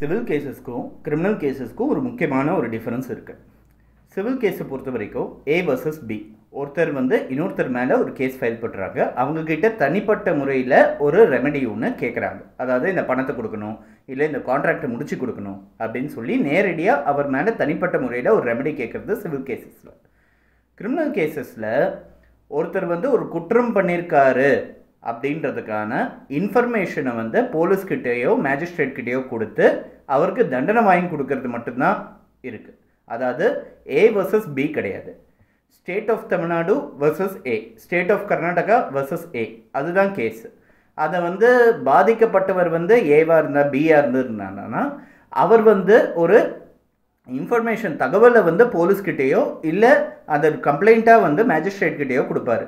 Civil கேசஸ்க்கும் criminal கேசஸ்க்கும் ஒரு முக்கியமான ஒரு டிஃபரன்ஸ் இருக்குது. சிவில் கேஸை பொறுத்த வரைக்கும் ஏ வர்சஸ் பி, ஒருத்தர் இன்னொருத்தர் மேலே ஒரு கேஸ் ஃபைல் பண்ணுறாங்க. அவங்கக்கிட்ட தனிப்பட்ட முறையில் ஒரு ரெமெடி ஒன்று கேட்குறாங்க. அதாவது இந்த பணத்தை கொடுக்கணும், இல்லை இந்த கான்ட்ராக்டை முடிச்சு கொடுக்கணும் அப்படின்னு சொல்லி நேரடியாக அவர் மேலே தனிப்பட்ட முறையில் ஒரு ரெமெடி கேட்குறது சிவில் கேசஸில். கிரிமினல் கேசஸில் ஒருத்தர் ஒரு குற்றம் பண்ணியிருக்காரு அப்படின்றதுக்கான இன்ஃபர்மேஷனை போலீஸ்கிட்டேயோ மேஜிஸ்ட்ரேட்கிட்டேயோ கொடுத்து அவருக்கு தண்டனை வாங்கி கொடுக்கறது மட்டும்தான் இருக்குது. அதாவது ஏ வர்சஸ் பி கிடையாது. State of Tamil Nadu versus A, state of Karnataka versus A, அதுதான் கேஸ். அதை பாதிக்கப்பட்டவர் ஏவாக இருந்தால் பியாக இருந்திருந்தாங்கன்னா அவர் ஒரு இன்ஃபர்மேஷன் தகவலை போலீஸ்கிட்டேயோ இல்லை அதை கம்ப்ளைண்ட்டாக மேஜிஸ்ட்ரேட்கிட்டேயோ கொடுப்பாரு.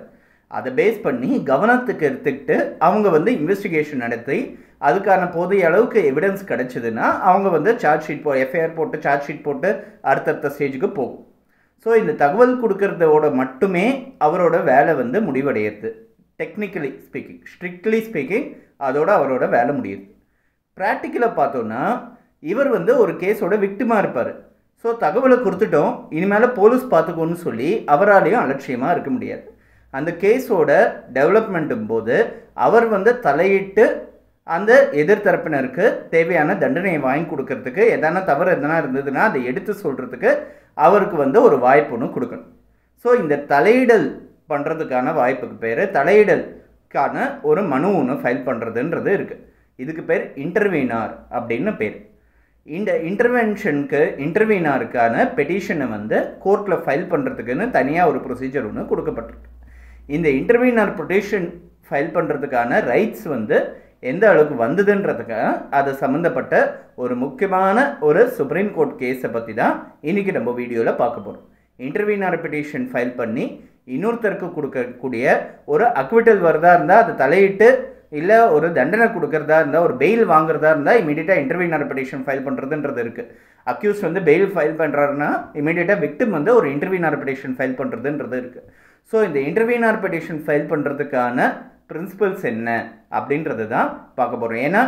அதை பேஸ் பண்ணி கவனத்துக்கு எடுத்துக்கிட்டு அவங்க இன்வெஸ்டிகேஷன் நடத்தி அதுக்கான போதிய அளவுக்கு எவிடன்ஸ் கிடச்சிதுன்னா அவங்க சார்ஜ் ஷீட் எஃப்ஐஆர் போட்டு சார்ஜ் ஷீட் போட்டு அடுத்தடுத்த ஸ்டேஜுக்கு போகும். ஸோ இந்த தகவல் கொடுக்கறதோட மட்டுமே அவரோட வேலை முடிவடையிறது. டெக்னிக்கலி ஸ்பீக்கிங், ஸ்ட்ரிக்ட்லி ஸ்பீக்கிங் அதோட அவரோட வேலை முடியுது. ப்ராக்டிக்கலாக பார்த்தோன்னா இவர் ஒரு கேஸோட விக்டிமாக இருப்பார். ஸோ தகவலை கொடுத்துட்டோம், இனிமேல் போலீஸ் பார்த்துக்கோன்னு சொல்லி அவராலையும் அலட்சியமாக இருக்க முடியாது. அந்த கேஸோட டெவலப்மெண்ட்டும் போது அவர் தலையிட்டு அந்த எதிர்த்தரப்பினருக்கு தேவையான தண்டனையை வாங்கி கொடுக்கறதுக்கு எதனா தவறு எதனா இருந்ததுன்னா அதை எடுத்து சொல்கிறதுக்கு அவருக்கு ஒரு வாய்ப்பு ஒன்று கொடுக்கணும். ஸோ இந்த தலையிடல் பண்ணுறதுக்கான வாய்ப்புக்கு பேர் தலையிடலுக்கான ஒரு மனு ஒன்று ஃபைல் பண்ணுறதுன்றது இருக்குது. இதுக்கு பேர் இன்டர்வீனார் அப்படின்னு பேர். இந்த இன்டர்வீனாருக்கான பெட்டிஷனை கோர்ட்டில் ஃபைல் பண்ணுறதுக்குன்னு தனியாக ஒரு ப்ரொசீஜர் ஒன்று கொடுக்கப்பட்டிருக்கு. இந்த இன்டர்வீனர் பெட்டிஷன் ஃபைல் பண்ணுறதுக்கான ரைட்ஸ் எந்த அளவுக்கு வந்ததுன்றதுக்காக அது சம்மந்தப்பட்ட ஒரு முக்கியமான ஒரு சுப்ரீம் கோர்ட் கேஸை பற்றி தான் இன்றைக்கி நம்ம வீடியோவில் பார்க்க போகிறோம். இன்டர்வீனர் பெட்டிஷன் ஃபைல் பண்ணி இன்னொருத்தருக்கு கொடுக்கக்கூடிய ஒரு அக்விட்டல் வரதா இருந்தால் அது தலையிட்டு இல்லை ஒரு தண்டனை கொடுக்கறதா இருந்தால் ஒரு பெயில் வாங்குறதா இருந்தால் இமீடியட்டாக இன்டர்வீனர் பெட்டிஷன் ஃபைல் பண்ணுறதுன்றது இருக்குது. அக்யூஸ்ட் பெயில் ஃபைல் பண்ணுறாருன்னா இமீடியட்டாக விக்டிம் ஒரு இன்டர்வீனர் பெட்டிஷன் ஃபைல் பண்ணுறதுன்றது இருக்குது. ஸோ இந்த இன்டர்வீனர் பெட்டிஷன் ஃபைல் பண்ணுறதுக்கான பிரின்சிபல்ஸ் என்ன அப்படின்றது தான் பார்க்க போகிறோம். ஏன்னா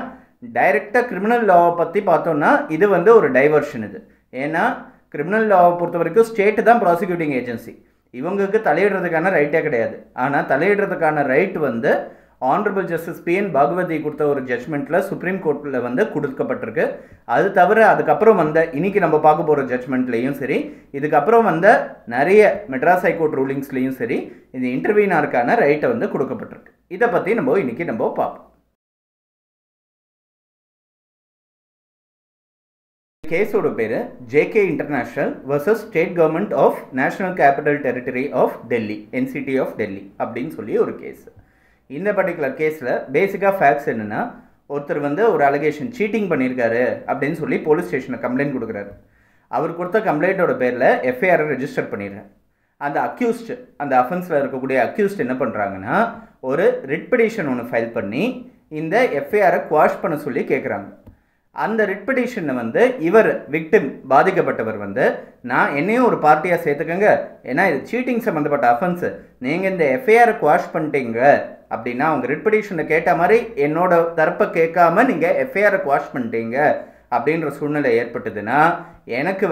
டைரெக்டாக கிரிமினல் லாவை பற்றி பார்த்தோன்னா இது ஒரு டைவர்ஷன். இது ஏன்னா கிரிமினல் லாவை பொறுத்த வரைக்கும் ஸ்டேட்டு தான் ப்ராசிக்யூட்டிங் ஏஜென்சி, இவங்களுக்கு தலையிடுறதுக்கான ரைட்டே கிடையாது. ஆனால் தலையிடுறதுக்கான right honourable justice PN Bhagavathi கொடுத்த ஒரு ஜட்ஜ்மெண்ட்டில் சுப்ரீம் கோர்ட்டில் கொடுக்கப்பட்டிருக்கு. அது தவிர அதுக்கப்புறம் இன்றைக்கி நம்ம பார்க்க போகிற ஜட்ஜ்மெண்ட்லேயும் சரி, இதுக்கப்புறம் நிறைய மெட்ராஸ் ஹைகோர்ட் ரூலிங்ஸ்லேயும் சரி இந்த இன்டர்வீனருக்கான ரைட்டை கொடுக்கப்பட்டிருக்கு. இதை பற்றி இன்றைக்கி நம்ம பார்ப்போம். கேஸோட பேர் JK international versus state government of national capital territory of Delhi, NCT of Delhi அப்படின்னு சொல்லி ஒரு கேஸ். இந்த பர்டிகுலர் கேஸில் பேசிக்காக ஃபேக்ட்ஸ் என்னென்னா, ஒருத்தர் ஒரு அலிகேஷன் சீட்டிங் பண்ணியிருக்காரு அப்படின்னு சொல்லி போலீஸ் ஸ்டேஷனில் கம்ப்ளைண்ட் கொடுக்குறாரு. அவர் கொடுத்த கம்ப்ளைண்ட்டோட பேரில் FIR ரெஜிஸ்டர் பண்ணிடுறாரு. அந்த அக்யூஸ்ட், அந்த அஃபென்ஸில் இருக்கக்கூடிய அக்யூஸ்ட் என்ன பண்ணுறாங்கன்னா ஒரு ரிட் பெட்டிஷன் ஒன்று ஃபைல் பண்ணி இந்த FIR குவாஷ் பண்ண சொல்லி கேட்குறாங்க. அந்த ரிட் பெட்டிஷனை இவர் விக்டிம் பாதிக்கப்பட்டவர் நான் என்னையும் ஒரு பார்ட்டியாக சேர்த்துக்கங்க, ஏன்னா இது சீட்டிங் சம்மந்தப்பட்ட அஃபென்ஸு, நீங்கள் இந்த FIR குவாஷ் பண்ணிட்டீங்க அப்படின்னா அவங்க ரிட் பெட்டிஷனை கேட்ட மாதிரி என்னோட தரப்பை கேட்காம நீங்கள் FIR குவாஷ் பண்ணிட்டீங்க அப்படின்ற சூழ்நிலை ஏற்பட்டதுன்னா எனக்கு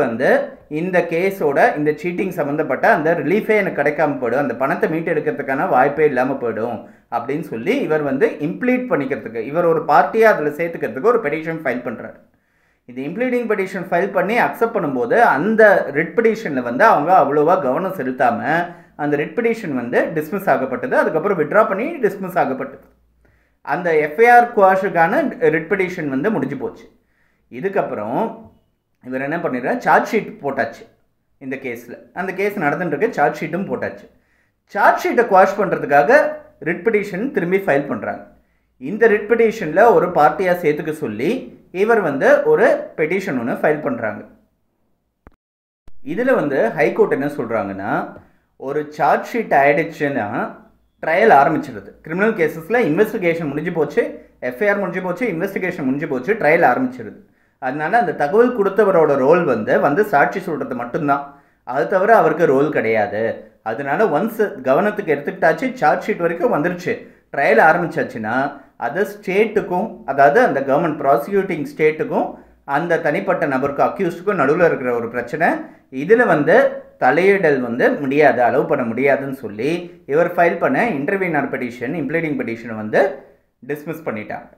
இந்த கேஸோட இந்த சீட்டிங் சம்மந்தப்பட்ட அந்த ரிலீஃபே எனக்கு கிடைக்காம போயிடும், அந்த பணத்தை மீட்டு எடுக்கிறதுக்கான வாய்ப்பே இல்லாமல் போயிடும் அப்படின்னு சொல்லி இவர் இம்ப்ளீட் பண்ணிக்கிறதுக்கு, இவர் ஒரு பார்ட்டியாக அதில் சேர்த்துக்கிறதுக்கு ஒரு பெட்டிஷன் ஃபைல் பண்ணுறாரு. இது இம்ப்ளீடிங் பெட்டிஷன் ஃபைல் பண்ணி அக்செப்ட் பண்ணும்போது அந்த ரிட் பெட்டிஷனில் அவங்க அவ்வளோவா கவனம் செலுத்தாமல் அந்த ரிட் பெட்டிஷன் டிஸ்மிஸ் ஆகப்பட்டது. அதுக்கப்புறம் விட்ரா பண்ணி டிஸ்மிஸ் ஆகப்பட்டது. அந்த FIR குவாஷுக்கான ரிட் பெட்டிஷன் முடிஞ்சு போச்சு. இதுக்கப்புறம் இவர் என்ன பண்ணிடுறாரு, சார்ஜ் ஷீட் போட்டாச்சு இந்த கேஸில். அந்த கேஸ் நடந்துட்டுருக்கு, சார்ஜ் ஷீட்டும் போட்டாச்சு. சார்ஜ் ஷீட்டை குவாஷ் பண்ணுறதுக்காக ரிட் பெட்டிஷன் திரும்பி ஃபைல் பண்ணுறாங்க. இந்த ரிட் பெட்டிஷனில் ஒரு பார்ட்டியாக சேர்த்துக்க சொல்லி இவர் ஒரு பெட்டிஷன் ஒன்று ஃபைல் பண்ணுறாங்க. இதில் ஹைகோர்ட் என்ன சொல்கிறாங்கன்னா, ஒரு சார்ஜ் ஷீட் ஆகிடுச்சுன்னா ட்ரையல் ஆரம்பிச்சிடுது. கிரிமினல் கேஸஸில் இன்வெஸ்டிகேஷன் முடிஞ்சு போச்சு, FIR முடிஞ்சு போச்சு, இன்வெஸ்டிகேஷன் முடிஞ்சு போச்சு, ட்ரையல் ஆரம்பிச்சிடுது. அதனால அந்த தகவல் கொடுத்தவரோட ரோல் சாட்சி சொல்கிறது மட்டும்தான், அது தவிர அவருக்கு ரோல் கிடையாது. அதனால ஒன்ஸ் கவனத்துக்கு எடுத்துக்கிட்டாச்சு, சார்ஜ் ஷீட் வரைக்கும் வந்துருச்சு, ட்ரையல் ஆரம்பிச்சாச்சுன்னா அது ஸ்டேட்டுக்கும், அதாவது அந்த கவர்மெண்ட் ப்ராசிக்யூட்டிங் ஸ்டேட்டுக்கும் அந்த தனிப்பட்ட நபருக்கு அக்யூஸ்டுக்கும் நடுவில் இருக்கிற ஒரு பிரச்சனை. இதில் வந்து தலையிடல் வந்து முடியாது, அலோவ் பண்ண முடியாதுன்னு சொல்லி இவர் ஃபைல் பண்ண இன்டர்வீனர் பெட்டிஷன், இம்ப்ளீடிங் பெட்டிஷனை வந்து டிஸ்மிஸ் பண்ணிட்டாங்க.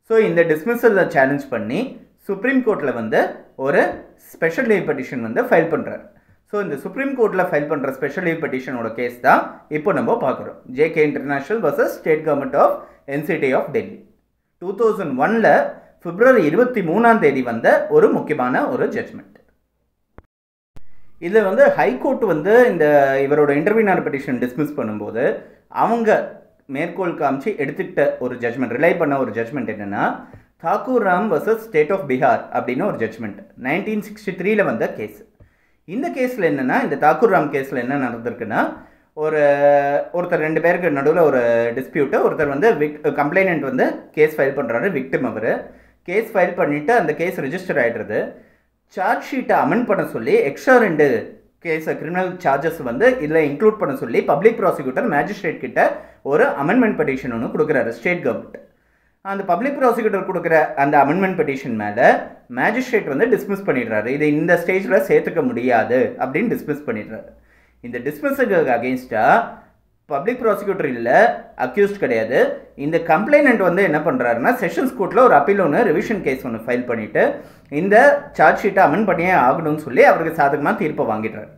ஸோ இந்த டிஸ்மிஸில் சேலஞ்ச் பண்ணி சுப்ரீம் கோர்ட்டில் வந்து ஒரு ஸ்பெஷல் லீவ் பெட்டிஷன் வந்து ஃபைல் பண்ணுறாரு. ஸோ இந்த சுப்ரீம் கோர்ட்டில் ஃபைல் பண்ணுற ஸ்பெஷல் லீவ் பெட்டிஷனோட கேஸ் தான் இப்போ நம்ம பார்க்குறோம். JK international versus state government of NCT of Delhi. 2001 February 23 வந்த ஒரு முக்கியமான ஒரு ஜட்ஜ்மெண்ட். இதில் வந்து ஹைகோர்ட் வந்து இந்த இவரோட இன்டர்வீனர் பெட்டிஷன் டிஸ்மிஸ் பண்ணும்போது அவங்க மேற்கோள் காமிச்சு எடுத்துக்கிட்ட ஒரு ஜட்ஜ்மெண்ட், ரிலை பண்ண ஒரு ஜட்ஜ்மெண்ட் என்னென்னா Thakur Ram versus state of Bihar அப்படின்னு ஒரு ஜட்ஜ்மெண்ட் 1963 வந்த கேஸ். இந்த கேஸில் என்னென்னா, இந்த தாக்கூர் ராம் கேஸில் என்ன நடந்திருக்குன்னா, ஒருத்தர் 2 பேருக்கு நடுவில் ஒரு டிஸ்பியூட்டு. ஒருத்தர் வந்து கம்ப்ளைனண்ட் வந்து கேஸ் ஃபைல் பண்ணுறாரு, விக்டிம் அவர் கேஸ் ஃபைல் பண்ணிவிட்டு அந்த கேஸ் ரெஜிஸ்டர் ஆகிடுறது. சார்ஜ் ஷீட்டை அமெண்ட் பண்ண சொல்லி எக்ஸ்ட்ரா 2 கேஸை கிரிமினல் சார்ஜஸ் வந்து இதில் இன்க்ளூட் பண்ண சொல்லி பப்ளிக் ப்ராசிக்யூட்டர் மேஜிஸ்ட்ரேட் கிட்ட ஒரு அமெண்ட்மெண்ட் பெட்டிஷன் ஒன்று கொடுக்குறாரு ஸ்டேட் கவர்மெண்ட். அந்த பப்ளிக் ப்ராசிக்யூட்டர் கொடுக்குற அந்த அமெண்ட்மெண்ட் பெட்டிஷன் மேலே மேஜிஸ்ட்ரேட் வந்து டிஸ்மிஸ் பண்ணிடுறாரு. இதை இந்த ஸ்டேஜில் சேர்த்துக்க முடியாது அப்படின்னு டிஸ்மிஸ் பண்ணிடுறாரு. இந்த டிஸ்மிஸுக்கு அகெயின்ஸ்டாக பப்ளிக் ப்ராசிக்யூட்டர் இல்லை, அக்யூஸ்ட் கிடையாது, இந்த கம்ப்ளைனண்ட் வந்து என்ன பண்ணுறாருன்னா செஷன்ஸ் கோர்ட்டில் ஒரு அப்பீல் ஒன்று, ரிவிஷன் கேஸ் ஒன்று ஃபைல் பண்ணிவிட்டு இந்த சார்ஜ் ஷீட்டை அமெண்ட் பண்ணியே ஆகணும்னு சொல்லி அவருக்கு சாதகமாக தீர்ப்பை வாங்கிடுறாரு.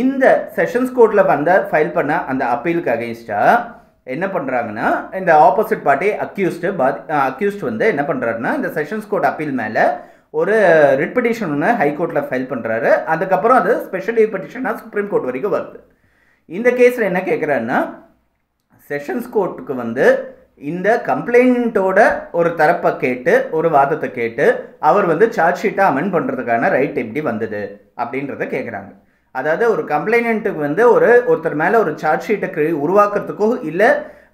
இந்த செஷன்ஸ் கோர்ட்டில் ஃபைல் பண்ண அந்த அப்பீலுக்கு அகெயின்ஸ்டாக என்ன பண்ணுறாங்கன்னா, இந்த ஆப்போசிட் பார்ட்டி அக்யூஸ்ட் வந்து என்ன பண்ணுறாருன்னா இந்த செஷன்ஸ் கோர்ட் அப்பீல் மேலே ஒரு ரிட் பெட்டிஷன் ஒன்று ஹைகோர்ட்டில் ஃபைல் பண்ணுறாரு. அதுக்கப்புறம் அது ஸ்பெஷல் லீவ் பெட்டிஷனாக சுப்ரீம் கோர்ட் வரைக்கும் வருது. இந்த கேஸில் என்ன கேட்குறாருன்னா, செஷன்ஸ் கோர்ட்டுக்கு வந்து இந்த கம்ப்ளைண்ட்டோட ஒரு தரப்பை கேட்டு, ஒரு வாதத்தை கேட்டு அவர் வந்து சார்ஜ் ஷீட்டை அமெண்ட் பண்ணுறதுக்கான ரைட் எப்படி வந்தது அப்படின்றத கேட்குறாங்க. அதாவது ஒரு கம்ப்ளைனண்ட்டுக்கு வந்து ஒருத்தர் மேலே ஒரு சார்ஜ் ஷீட்டை உருவாக்குறதுக்கோ இல்லை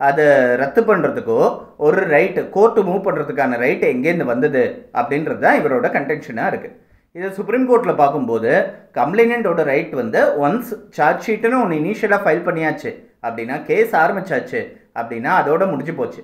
அதை ரத்து பண்ணுறதுக்கோ ஒரு ரைட்டு, கோர்ட்டு மூவ் பண்ணுறதுக்கான ரைட்டு எங்கேருந்து வந்தது அப்படின்றது தான் இவரோட கன்டென்ஷனாக இருக்குது. இதை சுப்ரீம் கோர்ட்டில் பார்க்கும்போது கம்ப்ளைனண்ட்டோட ரைட் வந்து ஒன்ஸ் சார்ஜ் ஷீட்டுன்னு ஒன்று இனிஷியலாக ஃபைல் பண்ணியாச்சு அப்படின்னா, கேஸ் ஆரம்பிச்சாச்சு அப்படின்னா அதோட முடிஞ்சு போச்சு.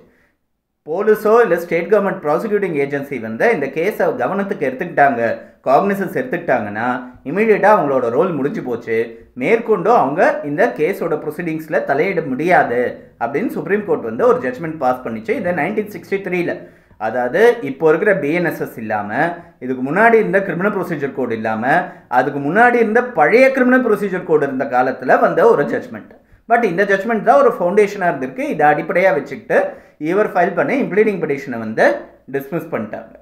போலீஸோ இல்லை ஸ்டேட் கவர்மெண்ட் ப்ராசிக்யூட்டிங் ஏஜென்சி வந்து இந்த கேஸை கவனத்துக்கு எடுத்துக்கிட்டாங்க, காக்னிசன்ஸ் எடுத்துக்கிட்டாங்கன்னா இமீடியட்டாக அவங்களோட ரோல் முடிஞ்சு போச்சு. மேற்கொண்டு அவங்க இந்த கேஸோட ப்ரொசீடிங்ஸில் தலையிட முடியாது அப்படின்னு சுப்ரீம் கோர்ட் வந்து ஒரு ஜட்ஜ்மெண்ட் பாஸ் பண்ணிச்சு. இதை 1963. அதாவது இப்போ இருக்கிற பிஎன்எஸ்எஸ் இல்லாமல், இதுக்கு முன்னாடி இருந்த கிரிமினல் ப்ரொசீஜர் கோடு இல்லாமல், அதுக்கு முன்னாடி இருந்த பழைய கிரிமினல் ப்ரொசீஜர் கோடு இருந்த காலத்தில் வந்த ஒரு ஜட்ஜ்மெண்ட். பட் இந்த ஜட்ஜ்மெண்ட் தான் ஒரு ஃபவுண்டேஷனாக இருந்திருக்கு. இதை அடிப்படையாக வச்சுக்கிட்டு இவர் ஃபைல் பண்ண இம்ப்ளீடிங் பெட்டிஷனை வந்து டிஸ்மிஸ் பண்ணிட்டாங்க.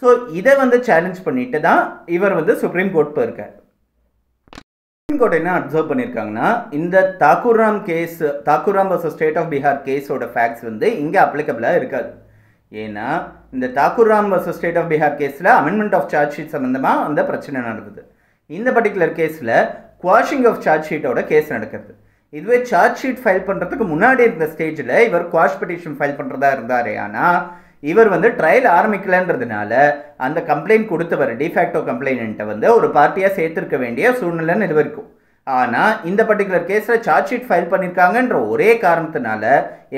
ஸோ இதை வந்து சேலஞ்ச் பண்ணிட்டு தான் இவர் வந்து சுப்ரீம் கோர்ட் போயிருக்கார். சுப்ரீம் கோர்ட் என்ன அப்சர்வ் பண்ணியிருக்காங்கன்னா, இந்த Thakur Ram versus state of Bihar கேஸோட ஃபேக்ட்ஸ் வந்து இங்கே அப்ளிகபிளாக இருக்காது. ஏன்னா இந்த Thakur Ram versus state of Bihar கேஸில் அமெண்ட்மெண்ட் ஆஃப் சார்ஜ் ஷீட் சம்மந்தமாக அந்த பிரச்சனை நடந்தது. இந்த பர்டிகுலர் கேஸில் குவாஷிங் ஆஃப் சார்ஜ் ஷீட்டோட கேஸ் நடக்கிறது. இதுவே சார்ஜ் ஷீட் ஃபைல் பண்ணுறதுக்கு முன்னாடி இருந்த ஸ்டேஜில் இவர் குவாஷ் பெட்டிஷன் ஃபைல் பண்ணுறதா இருந்தார். ஆனால் இவர் வந்து ட்ரையல் ஆரம்பிக்கலன்றதுனால அந்த கம்ப்ளைண்ட் கொடுத்தவர் டிஃபேக்டோ கம்ப்ளைண்ட்டை வந்து ஒரு பார்ட்டியாக சேர்த்துருக்க வேண்டிய சூழ்நிலைன்னு இது வரைக்கும். ஆனால் இந்த பர்டிகுலர் கேஸில் சார்ஜ் ஷீட் ஃபைல் பண்ணியிருக்காங்கன்ற ஒரே காரணத்தினால,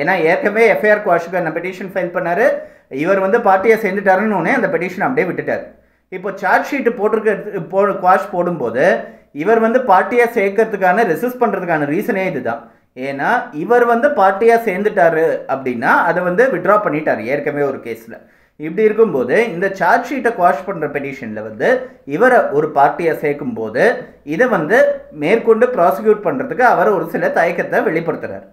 ஏன்னா ஏற்கனவே எஃப்ஐஆர் குவாஷுக்கான பெட்டிஷன் ஃபைல் பண்ணார், இவர் வந்து பார்ட்டியாக சேர்ந்துட்டாருன்னு அந்த பெட்டிஷன் அப்படியே விட்டுட்டார். இப்போ சார்ஜ் ஷீட்டு குவாஷ் போடும்போது இவர் வந்து பார்ட்டியாக சேர்க்கறதுக்கான ரெசிஸ்ட் பண்ணுறதுக்கான ரீசனே இதுதான். ஏன்னா இவர் வந்து பார்ட்டியாக சேர்ந்துட்டாரு அப்படின்னா அதை வந்து விட்ரா பண்ணிட்டார் ஏற்கனவே ஒரு கேஸில். இப்படி இருக்கும்போது இந்த சார்ஜ் ஷீட்டை குவாஷ் பண்ணுற பெட்டிஷனில் வந்து இவரை ஒரு பார்ட்டியாக சேர்க்கும்போது இதை வந்து மேற்கொண்டு ப்ராசிக்யூட் பண்ணுறதுக்கு அவர் ஒரு சில தயக்கத்தை வெளிப்படுத்துகிறார்.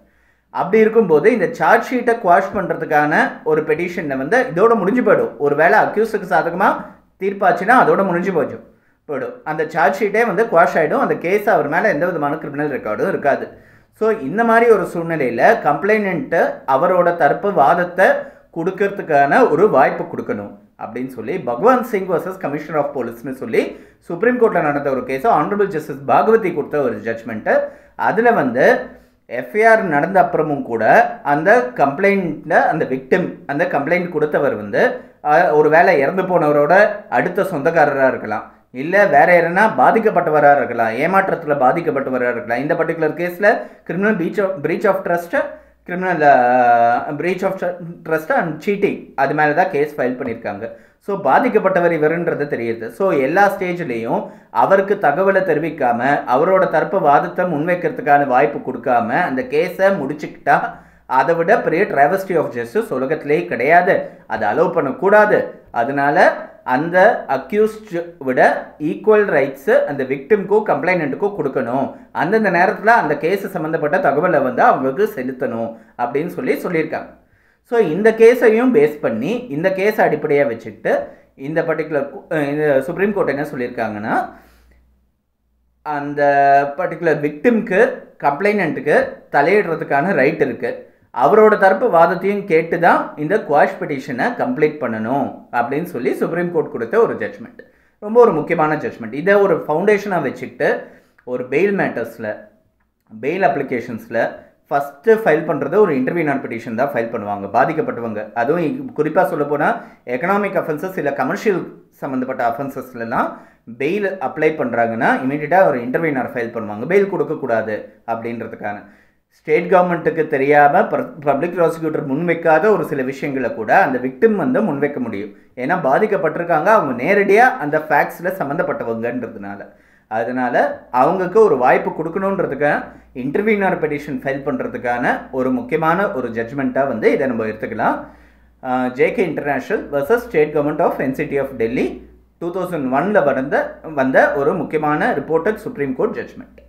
அப்படி இருக்கும்போது இந்த சார்ஜ் ஷீட்டை குவாஷ் பண்ணுறதுக்கான ஒரு பெட்டிஷனை வந்து இதோட முடிஞ்சு போயிடும். ஒரு வேளை அக்யூஸுக்கு சாதகமாக தீர்ப்பாச்சுன்னா அதோட முடிஞ்சு போயிடும். அந்த சார்ஜ் ஷீட்டே வந்து குவாஷ் ஆகிடும். அந்த கேஸ் அவர் மேலே எந்த விதமான கிரிமினல் ரெக்கார்டும் இருக்காது. ஸோ இந்த மாதிரி ஒரு சூழ்நிலையில் கம்ப்ளைனண்ட்டு அவரோட தரப்பு வாதத்தை கொடுக்கறதுக்கான ஒரு வாய்ப்பு கொடுக்கணும் அப்படின்னு சொல்லி பகவான் சிங் வர்சஸ் கமிஷனர் ஆஃப் போலீஸ்னு சொல்லி சுப்ரீம் கோர்ட்டில் நடந்த ஒரு கேஸை ஆனரபிள் ஜஸ்டிஸ் பாகவதி கொடுத்த ஒரு ஜட்ஜ்மெண்ட்டு. அதில் வந்து எஃப்ஐஆர் நடந்த அப்புறமும் கூட அந்த கம்ப்ளைண்ட்டில் அந்த விக்டிம், அந்த கம்ப்ளைண்ட் கொடுத்தவர் வந்து ஒரு வேளை இறந்து போனவரோட அடுத்த சொந்தக்காரராக இருக்கலாம், இல்லை வேற யாருன்னா பாதிக்கப்பட்டவராக இருக்கலாம், ஏமாற்றத்தில் பாதிக்கப்பட்டவராக இருக்கலாம். இந்த பர்டிகுலர் கேஸில் criminal breach of trust and cheating அது மேலே தான் கேஸ் ஃபைல் பண்ணியிருக்காங்க. ஸோ பாதிக்கப்பட்டவர் இவருன்றது தெரியுது. ஸோ எல்லா ஸ்டேஜ்லேயும் அவருக்கு தகவலை தெரிவிக்காமல் அவரோட தரப்பு வாதத்தை முன்வைக்கிறதுக்கான வாய்ப்பு கொடுக்காம அந்த கேஸை முடிச்சுக்கிட்டா அதை விட பெரிய ட்ராவஸ்டி ஆஃப் ஜஸ்டிஸ் உலகத்திலே கிடையாது. அதை அலோவ் பண்ணக்கூடாது. அதனால அந்த அக்யூஸ்ட் விட ஈக்குவல் ரைட்ஸு அந்த விக்டிம்க்கும் கம்ப்ளைனண்ட்டுக்கும் கொடுக்கணும். அந்தந்த நேரத்தில் அந்த கேஸு சம்மந்தப்பட்ட தகவலை வந்து அவங்களுக்கு செலுத்தணும் அப்படின்னு சொல்லியிருக்காங்க. ஸோ இந்த கேஸையும் பேஸ் பண்ணி இந்த கேஸை அடிப்படையாக வச்சுக்கிட்டு இந்த இந்த சுப்ரீம் கோர்ட் என்ன சொல்லியிருக்காங்கன்னா, அந்த பர்டிகுலர் விக்டிம்க்கு கம்ப்ளைனண்ட்டுக்கு தலையிடுறதுக்கான ரைட் இருக்குது. அவரோட தரப்பு வாதத்தையும் கேட்டு தான் இந்த குவாஷ் பெட்டிஷனை கம்ப்ளீட் பண்ணணும் அப்படின்னு சொல்லி சுப்ரீம் கோர்ட் கொடுத்த ஒரு ஜட்ஜ்மெண்ட். ரொம்ப ஒரு முக்கியமான ஜட்ஜ்மெண்ட். இதை ஒரு ஃபவுண்டேஷனாக வச்சுக்கிட்டு ஒரு பெயில் மேட்டர்ஸில், பெயில் அப்ளிகேஷன்ஸில் ஃபஸ்ட்டு ஃபைல் பண்ணுறது ஒரு இன்டர்வியூனர் பெட்டிஷன் தான் ஃபைல் பண்ணுவாங்க பாதிக்கப்பட்டவங்க. அதுவும் குறிப்பாக சொல்ல போனால் எக்கனாமிக் அஃபென்சஸ் இல்லை கமர்ஷியல் சம்மந்தப்பட்ட அஃபென்சஸ்லாம் பெயில் அப்ளை பண்ணுறாங்கன்னா இமீடியட்டாக ஒரு இன்டர்வியூனர் ஃபைல் பண்ணுவாங்க, பெயில் கொடுக்கக்கூடாது அப்படின்றதுக்கான. ஸ்டேட் கவர்மெண்ட்டுக்கு தெரியாமல் பப்ளிக் ப்ராசிக்யூட்டர் முன்வைக்காத ஒரு சில விஷயங்களை கூட அந்த விக்டிம் வந்து முன்வைக்க முடியும். ஏன்னா பாதிக்கப்பட்டிருக்காங்க, அவங்க நேரடியாக அந்த ஃபேக்ட்ஸில் சம்மந்தப்பட்டவங்கன்றதுனால. அதனால் அவங்களுக்கு ஒரு வாய்ப்பு கொடுக்கணுன்றதுக்காக இன்டர்வியூனர் பெட்டிஷன் ஃபைல் பண்ணுறதுக்கான ஒரு முக்கியமான ஒரு ஜட்ஜ்மெண்ட்டாக வந்து இதை நம்ம எடுத்துக்கலாம். JK international versus state government of NCT of Delhi 2001 வந்த ஒரு முக்கியமான ரிப்போர்ட்டட் சுப்ரீம் கோர்ட் ஜட்ஜ்மெண்ட்.